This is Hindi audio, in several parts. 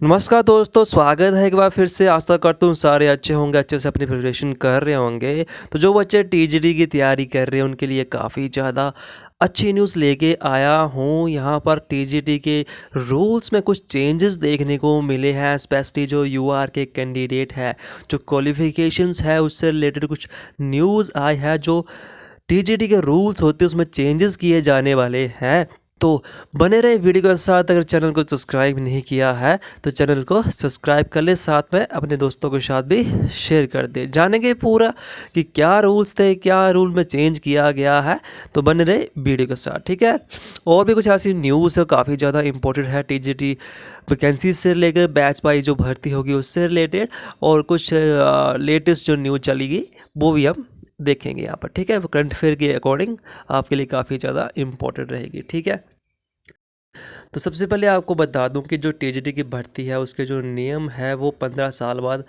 नमस्कार दोस्तों, स्वागत है एक बार फिर से। आशा करता हूँ सारे अच्छे होंगे, अच्छे से अपनी प्रिपरेशन कर रहे होंगे। तो जो बच्चे टीजीडी की तैयारी कर रहे हैं उनके लिए काफ़ी ज़्यादा अच्छी न्यूज़ लेके आया हूँ। यहाँ पर टीजीडी के रूल्स में कुछ चेंजेस देखने को मिले हैं, स्पेशली जो यूआर के कैंडिडेट है, जो क्वालिफिकेशंस है उससे रिलेटेड कुछ न्यूज़ आई है। जो टीजीडी के रूल्स होते हैं उसमें चेंजेस किए जाने वाले हैं। तो बने रहे वीडियो के साथ। अगर चैनल को सब्सक्राइब नहीं किया है तो चैनल को सब्सक्राइब कर ले, साथ में अपने दोस्तों के साथ भी शेयर कर दे। जानेंगे पूरा कि क्या रूल्स थे, क्या रूल में चेंज किया गया है। तो बने रहे वीडियो के साथ, ठीक है। और भी कुछ ऐसी न्यूज़ है काफ़ी ज़्यादा इंपॉर्टेंट है टीजीटी वैकेंसी से लेकर बैच वाइज जो भर्ती होगी उससे रिलेटेड, और कुछ लेटेस्ट जो न्यूज़ चलेगी वो भी हम देखेंगे यहाँ पर, ठीक है। करंट अफेयर के अकॉर्डिंग आपके लिए काफ़ी ज़्यादा इंपॉर्टेंट रहेगी, ठीक है। तो सबसे पहले आपको बता दूं कि जो टीजीटी की भर्ती है उसके जो नियम है वो 15 साल बाद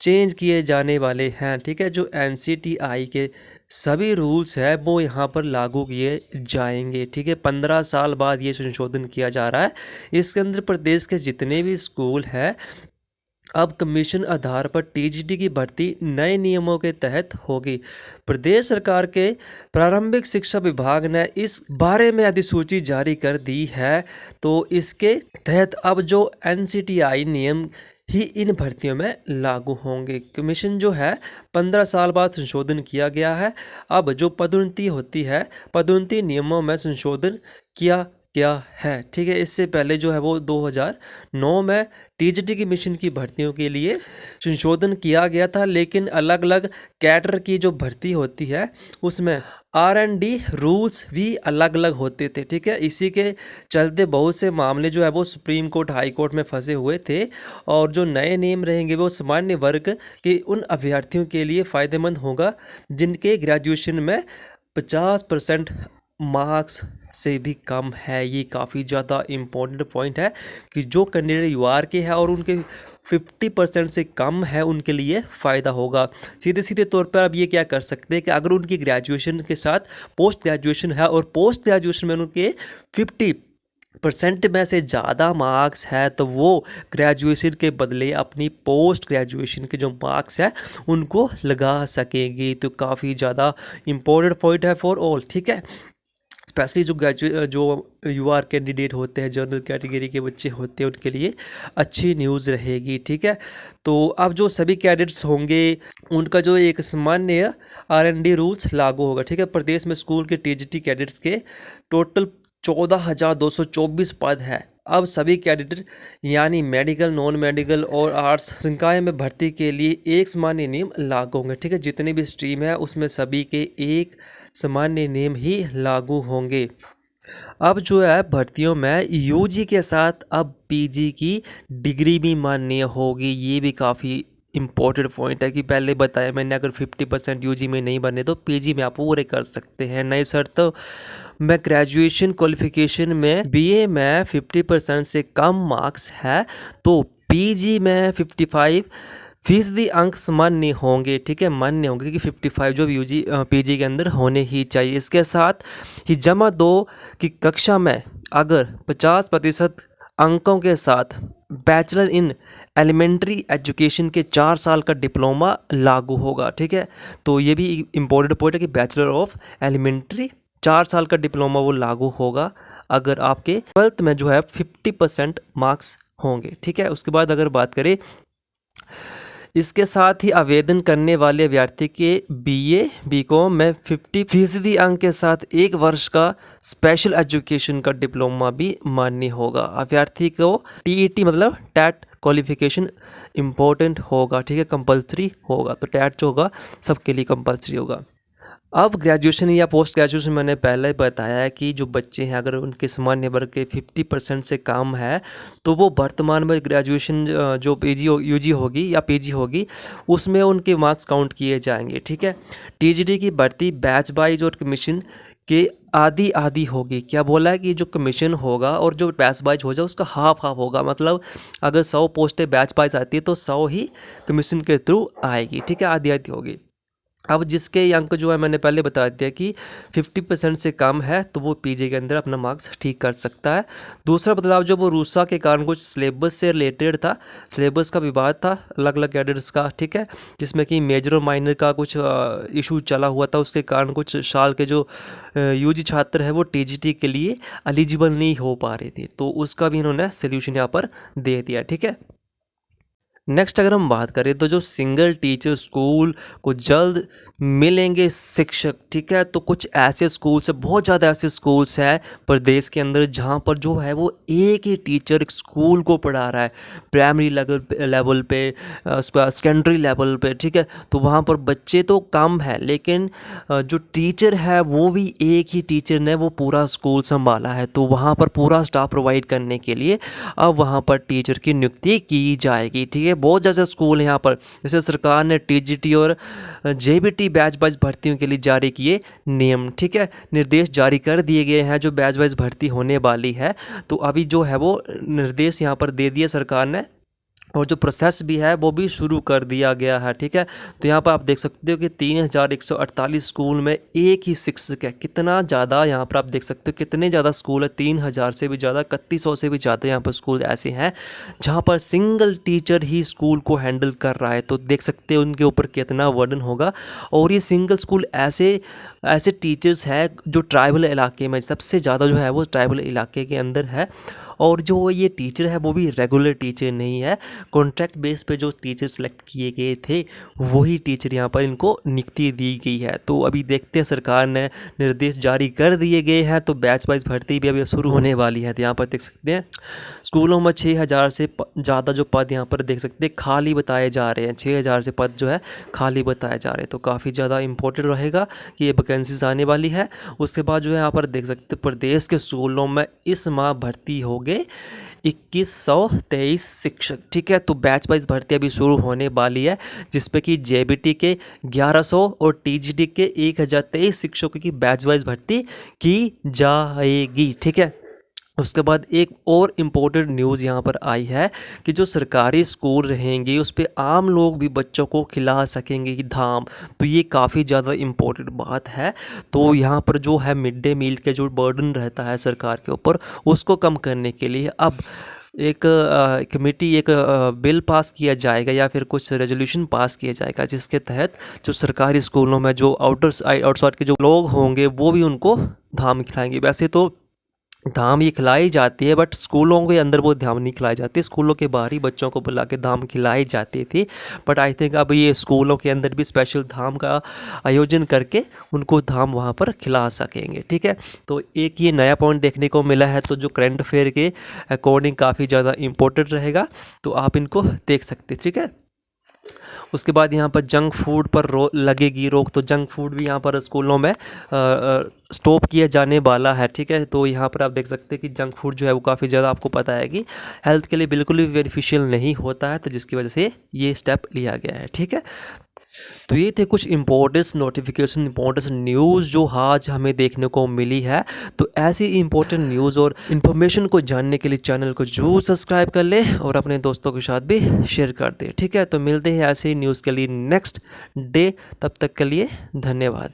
चेंज किए जाने वाले हैं, ठीक है। जो एनसीटीआई के सभी रूल्स है वो यहाँ पर लागू किए जाएंगे, ठीक है। 15 साल बाद ये संशोधन किया जा रहा है। इसके अंदर प्रदेश के जितने भी स्कूल हैं अब कमीशन आधार पर टीजीटी की भर्ती नए नियमों के तहत होगी। प्रदेश सरकार के प्रारंभिक शिक्षा विभाग ने इस बारे में अधिसूची जारी कर दी है। तो इसके तहत अब जो एनसीटीआई नियम ही इन भर्तियों में लागू होंगे। कमीशन जो है 15 साल बाद संशोधन किया गया है। अब जो पदोन्नति होती है, पदोन्नति नियमों में संशोधन किया गया है, ठीक है। इससे पहले जो है वो 2009 में टीजीटी की मिशन की भर्तियों के लिए संशोधन किया गया था, लेकिन अलग अलग कैडर की जो भर्ती होती है उसमें आरएनडी रूल्स भी अलग अलग होते थे, ठीक है। इसी के चलते बहुत से मामले जो है वो सुप्रीम कोर्ट, हाई कोर्ट में फंसे हुए थे। और जो नए नियम रहेंगे वो सामान्य वर्ग के उन अभ्यर्थियों के लिए फ़ायदेमंद होगा जिनके ग्रेजुएशन में 50% मार्क्स से भी कम है। ये काफ़ी ज़्यादा इम्पोर्टेंट पॉइंट है कि जो कैंडिडेट यूआर के हैं और उनके 50% से कम है उनके लिए फ़ायदा होगा। सीधे सीधे तौर पर अब ये क्या कर सकते हैं कि अगर उनकी ग्रेजुएशन के साथ पोस्ट ग्रेजुएशन है और पोस्ट ग्रेजुएशन में उनके 50% में से ज़्यादा मार्क्स है तो वो ग्रेजुएशन के बदले अपनी पोस्ट ग्रेजुएशन के जो मार्क्स है उनको लगा सकेंगी। तो काफ़ी ज़्यादा इम्पोर्टेंट पॉइंट है फॉर ऑल, ठीक है। स्पेशली जो यूआर कैंडिडेट होते हैं, जनरल कैटेगरी के बच्चे होते हैं, उनके लिए अच्छी न्यूज़ रहेगी, ठीक है। तो अब जो सभी कैडेट्स होंगे उनका जो एक सामान्य आरएनडी रूल्स लागू होगा, ठीक है। प्रदेश में स्कूल के टीजीटी कैडेट्स के टोटल 14,224 पद है। अब सभी कैडेट यानी मेडिकल, नॉन मेडिकल और आर्ट्स संकाय में भर्ती के लिए एक सामान्य नियम लागू होंगे, ठीक है। जितनी भी स्ट्रीम है उसमें सभी के एक सामान्य नियम ही लागू होंगे। अब जो है भर्तियों में यूजी के साथ अब पीजी की डिग्री भी मान्य होगी। ये भी काफ़ी इम्पोर्टेंट पॉइंट है कि पहले बताया मैंने, अगर 50% यूजी में नहीं बने तो पीजी में आप पूरे कर सकते हैं। नई शर्त में ग्रेजुएशन क्वालिफिकेशन में बीए में 50% से कम मार्क्स है तो पीजी में 55% अंक मान्य होंगे, ठीक है। मान्य होंगे कि 55 जो यूजी पीजी के अंदर होने ही चाहिए। इसके साथ ही जमा 2 की कक्षा में अगर 50% अंकों के साथ बैचलर इन एलिमेंट्री एजुकेशन के 4 साल का डिप्लोमा लागू होगा, ठीक है। तो ये भी इम्पोर्टेंट पॉइंट है कि बैचलर ऑफ एलिमेंट्री 4 साल का डिप्लोमा वो लागू होगा अगर आपके 12th में जो है 50% मार्क्स होंगे, ठीक है। उसके बाद अगर बात करें, इसके साथ ही आवेदन करने वाले अभ्यर्थी के बीए बीकॉम में 50% अंक के साथ 1 वर्ष का स्पेशल एजुकेशन का डिप्लोमा भी मान्य होगा। अभ्यर्थी को टीईटी मतलब टेट क्वालिफिकेशन इम्पोर्टेंट होगा, ठीक है, कंपलसरी होगा। तो टेट जो होगा सबके लिए कंपलसरी होगा। अब ग्रेजुएशन या पोस्ट ग्रेजुएशन मैंने पहले बताया है कि जो बच्चे हैं अगर उनके सामान्य वर्ग के 50% से कम है तो वो वर्तमान में ग्रेजुएशन जो यूजी होगी या पीजी होगी उसमें उनके मार्क्स काउंट किए जाएंगे, ठीक है। टीजीटी की भर्ती बैच वाइज और कमीशन के आधी आधी होगी। क्या बोला है कि जो कमीशन होगा और जो बैच वाइज हो जाए उसका हाफ हाफ होगा। मतलब अगर 100 पोस्टें बैच वाइज आती है तो 100 ही कमीशन के थ्रू आएगी, ठीक है, आधी आधी होगी। अब जिसके अंक जो है मैंने पहले बता दिया कि 50% से कम है तो वो पीजी के अंदर अपना मार्क्स ठीक कर सकता है। दूसरा बदलाव जो वो रूसा के कारण कुछ सिलेबस से रिलेटेड था, सिलेबस का विवाद था अलग अलग कैडेट्स का, ठीक है, जिसमें कि मेजर और माइनर का कुछ इशू चला हुआ था। उसके कारण कुछ साल के जो यूजी छात्र है वो टीजीटी के लिए एलिजिबल नहीं हो पा रहे थे, तो उसका भी इन्होंने सोल्यूशन यहाँ पर दे दिया, ठीक है। नेक्स्ट अगर हम बात करें तो जो सिंगल टीचर स्कूल को जल्द मिलेंगे शिक्षक, ठीक है, तो कुछ ऐसे स्कूल्स है, बहुत ज़्यादा ऐसे स्कूल्स हैं प्रदेश के अंदर जहाँ पर जो है वो एक ही टीचर स्कूल को पढ़ा रहा है, प्राइमरी लेवल पे, सेकेंडरी लेवल पे, ठीक है। तो वहाँ पर बच्चे तो कम है लेकिन जो टीचर है वो भी एक ही टीचर ने वो पूरा स्कूल संभाला है, तो वहाँ पर पूरा स्टाफ प्रोवाइड करने के लिए अब वहाँ पर टीचर की नियुक्ति की जाएगी, ठीक है। बहुत ज़्यादा स्कूल हैं यहाँ पर, जैसे सरकार ने टीजीटी और जेबीटी बैच वाइज भर्तियों के लिए जारी किए नियम, ठीक है, निर्देश जारी कर दिए गए हैं जो बैच वाइज भर्ती होने वाली है। तो अभी जो है वो निर्देश यहाँ पर दे दिए सरकार ने, और जो प्रोसेस भी है वो भी शुरू कर दिया गया है, ठीक है। तो यहाँ पर आप देख सकते हो कि 3148 स्कूल में एक ही शिक्षक है। कितना ज़्यादा यहाँ पर आप देख सकते हो कितने ज़्यादा स्कूल है, 3000 से भी ज़्यादा, 3100 से भी ज़्यादा यहाँ पर स्कूल ऐसे हैं जहाँ पर सिंगल टीचर ही स्कूल को हैंडल कर रहा है। तो देख सकते हो उनके ऊपर कितना वर्डन होगा। और ये सिंगल स्कूल ऐसे टीचर्स हैं जो ट्राइबल इलाके में सबसे ज़्यादा जो है वो ट्राइबल इलाके के अंदर है। और जो ये टीचर है वो भी रेगुलर टीचर नहीं है, कॉन्ट्रैक्ट बेस पे जो टीचर सेलेक्ट किए गए थे वही टीचर यहाँ पर इनको नियुक्ति दी गई है। तो अभी देखते हैं, सरकार ने निर्देश जारी कर दिए गए हैं तो बैच वाइज भर्ती भी अभी शुरू होने वाली है। तो यहाँ पर देख सकते हैं स्कूलों में 6000 से ज़्यादा जो पद यहाँ पर देख सकते हैं खाली बताए जा रहे हैं, 6000 से पद जो है खाली बताए जा रहे हैं। तो काफ़ी ज़्यादा इंपॉर्टेंट रहेगा कि ये वैकेंसीज आने वाली है। उसके बाद जो है यहाँ पर देख सकते हैं प्रदेश के स्कूलों में इस माह भर्ती हो गए 2123 शिक्षक, ठीक है। तो बैच वाइज भर्ती अभी शुरू होने वाली है जिसपे कि जेबीटी के 1100 और टीजीटी के 1023 शिक्षकों की बैच वाइज भर्ती की जाएगी, ठीक है। उसके बाद एक और इम्पोर्टेंट न्यूज़ यहाँ पर आई है कि जो सरकारी स्कूल रहेंगे उस पर आम लोग भी बच्चों को खिला सकेंगे कि धाम। तो ये काफ़ी ज़्यादा इम्पोर्टेंट बात है। तो यहाँ पर जो है मिड डे मील के जो बर्डन रहता है सरकार के ऊपर उसको कम करने के लिए अब एक कमेटी एक बिल पास किया जाएगा या फिर कुछ रेजोल्यूशन पास किया जाएगा जिसके तहत जो सरकारी स्कूलों में जो आउटसाइड के जो लोग होंगे वो भी उनको धाम खिलाएंगे। वैसे तो धाम ये खिलाई जाती है बट स्कूलों के अंदर वो धाम नहीं खिलाई जाती, स्कूलों के बाहर ही बच्चों को बुला के धाम खिलाई जाती थी। बट आई थिंक अब ये स्कूलों के अंदर भी स्पेशल धाम का आयोजन करके उनको धाम वहाँ पर खिला सकेंगे, ठीक है। तो एक ये नया पॉइंट देखने को मिला है तो जो करंट अफेयर के अकॉर्डिंग काफ़ी ज़्यादा इम्पोर्टेंट रहेगा, तो आप इनको देख सकते, ठीक है। उसके बाद यहाँ पर जंक फूड पर लगेगी रोक, तो जंक फूड भी यहाँ पर स्कूलों में स्टॉप किया जाने वाला है, ठीक है। तो यहाँ पर आप देख सकते हैं कि जंक फूड जो है वो काफ़ी ज़्यादा आपको पता है कि हेल्थ के लिए बिल्कुल भी बेनिफिशियल नहीं होता है, तो जिसकी वजह से ये स्टेप लिया गया है, ठीक है। तो ये थे कुछ इम्पोर्टेंट नोटिफिकेशन, इम्पोर्टेंट न्यूज़ जो आज हमें देखने को मिली है। तो ऐसी इम्पोर्टेंट न्यूज़ और इन्फॉर्मेशन को जानने के लिए चैनल को जरूर सब्सक्राइब कर ले और अपने दोस्तों के साथ भी शेयर कर दे, ठीक है। तो मिलते हैं ऐसे ही न्यूज़ के लिए नेक्स्ट डे, तब तक के लिए धन्यवाद।